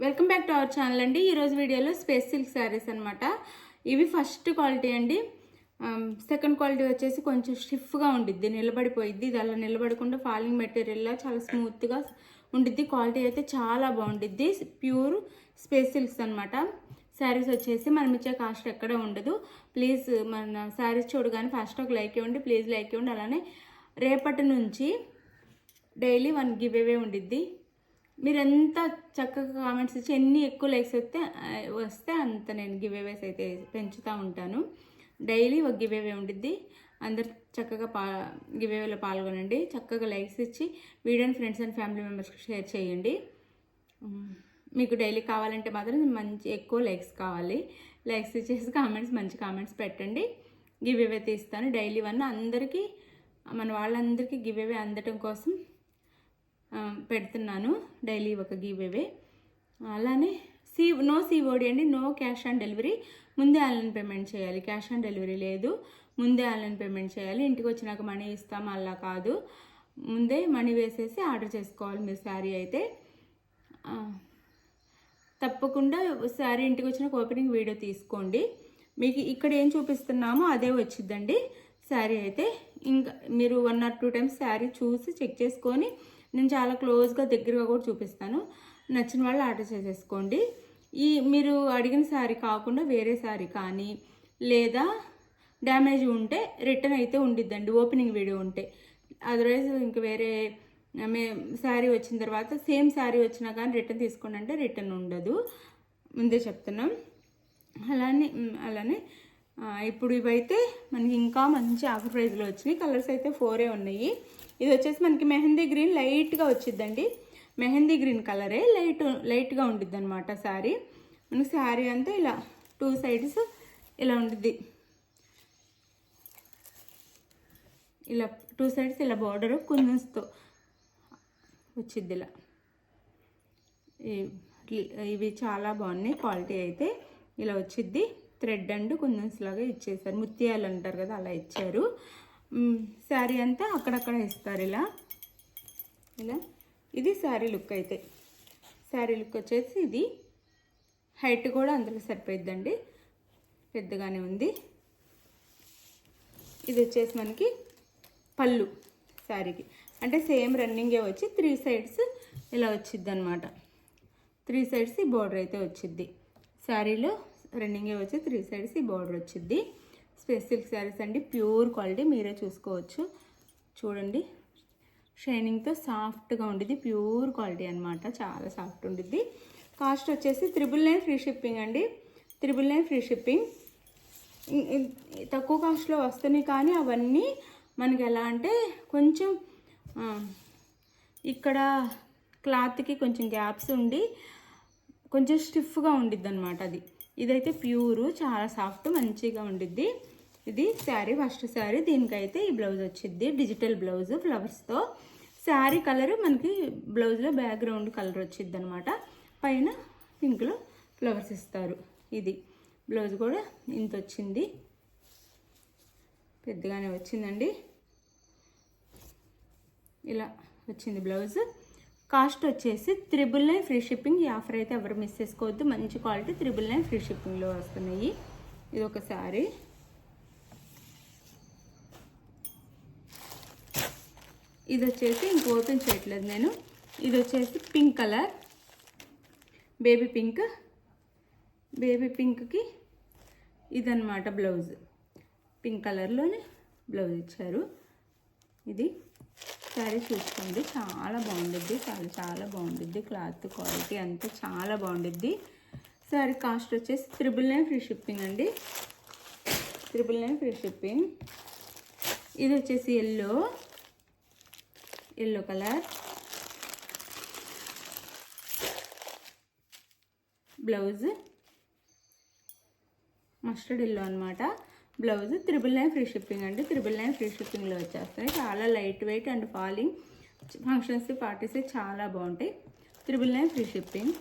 Welcome back to our channel అండి. ఈరోజు వీడియోలో స్పేస్ సిల్క్ శారీస్ అనమాట. ఇవి ఫస్ట్ క్వాలిటీ అండి. సెకండ్ క్వాలిటీ వచ్చేసి కొంచెం స్టిఫ్గా ఉండిద్ది, నిలబడిపోయిద్ది. ఇది అలా నిలబడకుండా ఫాలింగ్ మెటీరియల్లా చాలా స్మూత్గా ఉండిద్ది. క్వాలిటీ అయితే చాలా బాగుండిద్ది. ప్యూర్ స్పేస్ సిల్క్స్ అనమాట. శారీస్ వచ్చేసి మనం ఇచ్చే కాస్ట్ ఎక్కడ ఉండదు. ప్లీజ్ మన శారీస్ చూడగానే ఫస్ట్ ఒక లైక్ ఇవ్వండి, ప్లీజ్ లైక్ ఇవ్వండి. అలానే రేపటి నుంచి డైలీ 1 గివ్ అవే ఉండిద్ది. మీరు ఎంత చక్కగా కామెంట్స్ ఇచ్చి ఎన్ని ఎక్కువ లైక్స్ వస్తే అంత నేను గివ్ అవేస్ అయితే పెంచుతూ ఉంటాను. డైలీ ఒక గివ్ అవే ఉండిద్ది. అందరు చక్కగా గివ్ అవేలో పాల్గొనండి. చక్కగా లైక్స్ ఇచ్చి వీడియోని ఫ్రెండ్స్ అండ్ ఫ్యామిలీ మెంబర్స్కి షేర్ చేయండి. మీకు డైలీ కావాలంటే మాత్రం మంచి ఎక్కువ లైక్స్ కావాలి. లైక్స్ ఇచ్చేసి మంచి కామెంట్స్ పెట్టండి. గివ్ అవే తీస్తాను. డైలీ 1 అందరికీ, మన వాళ్ళందరికీ గివ్ అవే అందటం కోసం పెడుతున్నాను. డైలీ ఒక గివ్ అవే. అలానే నో సిఓడి అండి, నో క్యాష్ ఆన్ డెలివరీ. ముందే ఆన్లైన్ పేమెంట్ చేయాలి. క్యాష్ ఆన్ డెలివరీ లేదు, ముందే ఆన్లైన్ పేమెంట్ చేయాలి. ఇంటికి వచ్చినాక మనీ ఇస్తాం అలా కాదు, ముందే మనీ వేసేసి ఆర్డర్ చేసుకోవాలి మీరు శారీ అయితే. తప్పకుండా శారీ ఇంటికి వచ్చినాక ఓపెనింగ్ వీడియో తీసుకోండి. మీకు ఇక్కడ ఏం చూపిస్తున్నామో అదే వచ్చిద్దండి శారీ అయితే. ఇంకా మీరు 1 or 2 టైమ్స్ శారీ చూసి చెక్ చేసుకొని, నేను చాలా క్లోజ్గా దగ్గరగా కూడా చూపిస్తాను. నచ్చిన వాళ్ళు ఆర్డర్ చేసేసుకోండి. మీరు అడిగిన శారీ కాకుండా వేరే శారీ కానీ లేదా డ్యామేజ్ ఉంటే రిటర్న్ అయితే ఉండిద్దండి, ఓపెనింగ్ వీడియో ఉంటే. అదర్వైజ్ ఇంక వేరే శారీ వచ్చిన తర్వాత సేమ్ శారీ వచ్చినా కానీ రిటర్న్ తీసుకోండి అంటే రిటర్న్ ఉండదు, ముందే చెప్తున్నాం. అలానే ఇప్పుడు ఇవైతే మనకి ఇంకా మంచి ఆఫర్ ప్రైస్లో వచ్చినాయి. కలర్స్ అయితే 4 ఉన్నాయి. ఇది వచ్చేసి మనకి మెహందీ గ్రీన్ లైట్గా వచ్చిద్దండి. మెహందీ గ్రీన్ కలరే లైట్గా ఉండిద్ది అనమాట శారీ. మనకి శారీ అంతా ఇలా 2 సైడ్స్ ఇలా ఉండిద్ది. ఇలా 2 సైడ్స్ ఇలా బార్డర్ కుందన్స్తో వచ్చిద్ది. ఇవి చాలా బాగున్నాయి. క్వాలిటీ అయితే ఇలా వచ్చిద్ది. థ్రెడ్ అండ్ కుందన్స్ లాగా ఇచ్చేసారు, ముత్యాలు అంటారు కదా అలా ఇచ్చారు. శారీ అంతా అక్కడక్కడ ఇస్తారు ఇలా. ఇది శారీ లుక్ అయితే. శారీ లుక్ వచ్చేసి ఇది. హైట్ కూడా అందులో సరిపోయిద్దండి, పెద్దగానే ఉంది. ఇది వచ్చేసి మనకి పళ్ళు శారీకి. అంటే సేమ్ రన్నింగే వచ్చి 3 సైడ్స్ ఇలా వచ్చిద్ది అనమాట. 3 సైడ్స్ ఈ బార్డర్ అయితే వచ్చిద్ది. శారీలో రన్నింగే వచ్చి 3 సైడ్స్ ఈ బార్డర్ వచ్చిద్ది. స్పేస్ సిల్క్ శారీస్ అండి, ప్యూర్ క్వాలిటీ, మీరే చూసుకోవచ్చు. చూడండి, షైనింగ్తో సాఫ్ట్గా ఉండిద్ది. ప్యూర్ క్వాలిటీ అనమాట, చాలా సాఫ్ట్ ఉండిద్ది. కాస్ట్ వచ్చేసి 999 ఫ్రీ షిప్పింగ్ అండి. 999 ఫ్రీ షిప్పింగ్. తక్కువ కాస్ట్లో వస్తున్నాయి కానీ అవన్నీ మనకి ఎలా అంటే కొంచెం ఇక్కడ క్లాత్కి కొంచెం గ్యాప్స్ ఉండి కొంచెం స్టిఫ్గా ఉండిద్ది అనమాట అది. ఇదైతే ప్యూరు, చాలా సాఫ్ట్, మంచిగా ఉండిద్ది. ఇది శారీ, ఫస్ట్ శారీ. దీనికైతే ఈ బ్లౌజ్ వచ్చిద్ది, డిజిటల్ బ్లౌజ్ ఫ్లవర్స్తో. శారీ కలర్ మనకి బ్లౌజ్లో బ్యాక్గ్రౌండ్ కలర్ వచ్చిద్ది అనమాట. పైన పింక్లో ఫ్లవర్స్ ఇస్తారు. ఇది బ్లౌజ్ కూడా ఇంత వచ్చింది, పెద్దగానే వచ్చిందండి. ఇలా వచ్చింది బ్లౌజ్. కాస్ట్ వచ్చేసి 999 ఫ్రీ షిప్పింగ్. ఈ ఆఫర్ అయితే ఎవరు మిస్ చేసుకోవద్దు. మంచి క్వాలిటీ 999 ఫ్రీ షిప్పింగ్లో వస్తున్నాయి. ఇది ఒక శారీ. ఇది వచ్చేసి ఇంక ఓపెన్ చేయట్లేదు నేను. ఇది వచ్చేసి పింక్ కలర్, బేబీ పింక్కి ఇదన్నమాట బ్లౌజ్. పింక్ కలర్లోనే బ్లౌజ్ ఇచ్చారు. ఇది శారీ చూసుకోండి, చాలా బాగుండిద్ది. చాలా బాగుండిద్ది. క్లాత్ క్వాలిటీ అంతా చాలా బాగుండిద్ది. శారీ కాస్ట్ వచ్చేసి 999 ఫ్రీ షిప్పింగ్ అండి. 999 ఫ్రీ షిప్పింగ్. ఇది వచ్చేసి yellow colour blouse, mustard yellow అనమాట బ్లౌజ్. 999 ఫ్రీ షిప్పింగ్ అండి. 999 ఫ్రీ షిప్పింగ్లో వచ్చేస్తాయి. చాలా light weight and falling, functions parties చాలా బాగుంటాయి. 999 ఫ్రీ షిప్పింగ్.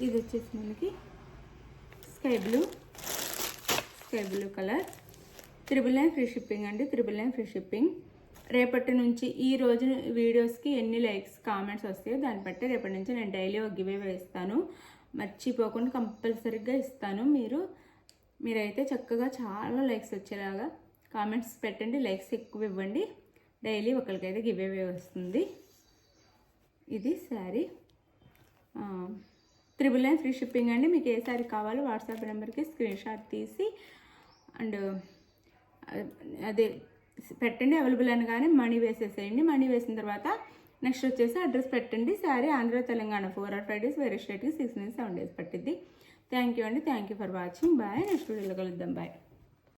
ఇది వచ్చేసి మనకి sky blue colour. 999 free shipping అండి. 999 ఫ్రీ షిప్పింగ్. రేపటి నుంచి ఈ రోజు వీడియోస్కి ఎన్ని లైక్స్ కామెంట్స్ వస్తాయో దాన్ని బట్టి రేపటి నుంచి నేను డైలీ ఒక గివ్ అవే ఇస్తాను. మర్చిపోకుండా కంపల్సరీగా ఇస్తాను. మీరైతే చక్కగా చాలా లైక్స్ వచ్చేలాగా కామెంట్స్ పెట్టండి, లైక్స్ ఎక్కువ ఇవ్వండి. డైలీ ఒకరికైతే గివ్ అవే వస్తుంది. ఇది శారీ 999 ఫ్రీ షిప్పింగ్ అండి. మీకు ఏ శారీ కావాలో వాట్సాప్ నెంబర్కి స్క్రీన్ షాట్ తీసి అండ్ అదే పెట్టండి, అవైలబుల్ అని కానీ మనీ వేసేసేయండి. మనీ వేసిన తర్వాత నెక్స్ట్ వచ్చేసి అడ్రస్ పెట్టండి. శారీ ఆంధ్ర తెలంగాణ 4 or 5 days, వేరే స్టేట్కి 6 నుంచి 7 days పట్టిద్ది. థ్యాంక్ యూ అండి. Thank you for watching. Bye. Next వీడియోలో కలుద్దాం. బాయ్.